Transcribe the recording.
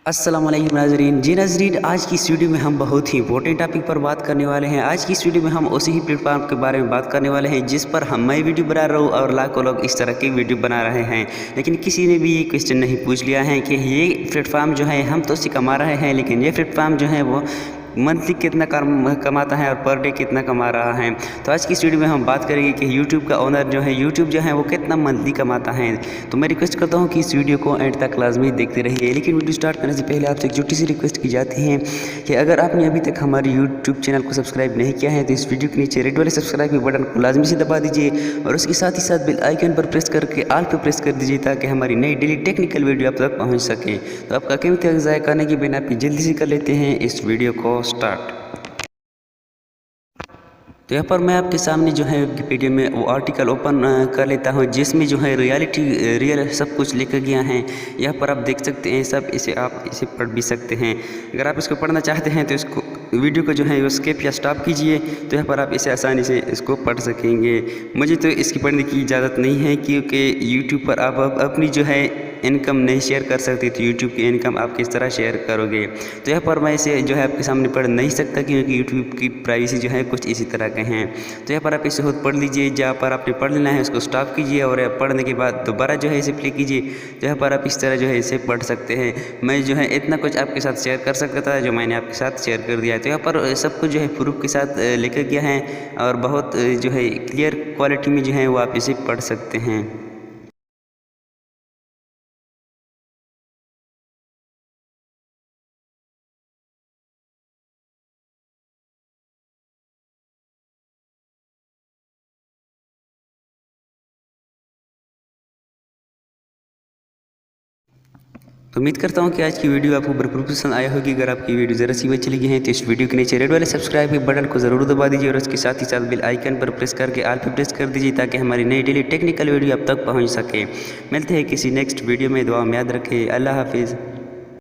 अस्सलाम वालेकुम नाज़रीन। जी नाज़रीन, आज की इस वीडियो में हम बहुत ही इंपॉर्टेंट टॉपिक पर बात करने वाले हैं। आज की इस वीडियो में हम उसी ही प्लेटफॉर्म के बारे में बात करने वाले हैं जिस पर मैं वीडियो बना रहा हूँ और लाखों लोग इस तरह की वीडियो बना रहे हैं, लेकिन किसी ने भी ये क्वेश्चन नहीं पूछ लिया है कि ये प्लेटफॉर्म जो है हम तो उससे कमा रहे हैं, लेकिन ये प्लेटफॉर्म जो है वो मंथली कितना कमाता है और पर डे कितना कमा रहा है। तो आज की इस वीडियो में हम बात करेंगे कि यूट्यूब का ओनर जो है, यूट्यूब जो है वो कितना मंथली कमाता है। तो मैं रिक्वेस्ट करता हूं कि इस वीडियो को एंड तक लाजमी देखते रहिए। लेकिन वीडियो स्टार्ट करने से पहले आपसे एक छोटी सी रिक्वेस्ट की जाती है कि अगर आपने अभी तक हमारे यूट्यूब चैनल को सब्सक्राइब नहीं किया है तो इस वीडियो के नीचे रेड वाले सब्सक्राइब के बटन को लाजमी से दबा दीजिए और उसके साथ ही साथ बेल आइकन पर प्रेस करके ऑल पे प्रेस कर दीजिए ताकि हमारी नई डेली टेक्निकल वीडियो आप तक पहुँच सके। तो आपका कीमती वक्त ज़ाया करने के बिना आप जल्दी से कर लेते हैं इस वीडियो को स्टार्ट। तो यहाँ पर मैं आपके सामने जो है विकिपीडिया में वो आर्टिकल ओपन कर लेता हूँ जिसमें जो है रियल सब कुछ लिखा गया है। यहाँ पर आप देख सकते हैं सब, आप इसे पढ़ भी सकते हैं। अगर आप इसको पढ़ना चाहते हैं तो इसको वीडियो को जो है वो स्किप या स्टॉप कीजिए, तो यहाँ पर आप इसे आसानी से इसको पढ़ सकेंगे। मुझे तो इसकी पढ़ने की इजाज़त नहीं है क्योंकि यूट्यूब पर आप अपनी जो है इनकम नहीं शेयर कर सकते, तो यूट्यूब की इनकम आप किस तरह शेयर करोगे। तो यहाँ पर मैं इसे जो है आपके सामने पढ़ नहीं सकता क्योंकि यूट्यूब की प्राइवेसी जो है कुछ इसी तरह के हैं। तो यहाँ पर आप इसे खुद पढ़ लीजिए, जहाँ पर आपने पढ़ लेना है उसको स्टॉप कीजिए और पढ़ने के बाद दोबारा जो है इसे प्ले कीजिए। तो यहाँ पर आप इस तरह जो है इसे पढ़ सकते हैं। मैं जो है इतना कुछ आपके साथ शेयर कर सकता था जो मैंने आपके साथ शेयर कर दिया है। तो यहाँ पर सब कुछ जो है प्रूफ के साथ लिखा गया है और बहुत जो है क्लियर क्वालिटी में जो है वो आप इसे पढ़ सकते हैं। तो उम्मीद करता हूँ कि आज की वीडियो आपको भरपूर पसंद आई होगी। अगर आपकी वीडियो ज़रा सी भी अच्छी लगी है तो इस वीडियो के नीचे रेड वाले सब्सक्राइब के बटन को ज़रूर दबा दीजिए और उसके साथ ही साथ बेल आइकन पर प्रेस करके ऑल पे प्रेस कर दीजिए ताकि हमारी नई डेली टेक्निकल वीडियो आप तक पहुँच सके। मिलते हैं किसी नेक्स्ट वीडियो में, दुआ में याद रखें। अल्लाह हाफिज़।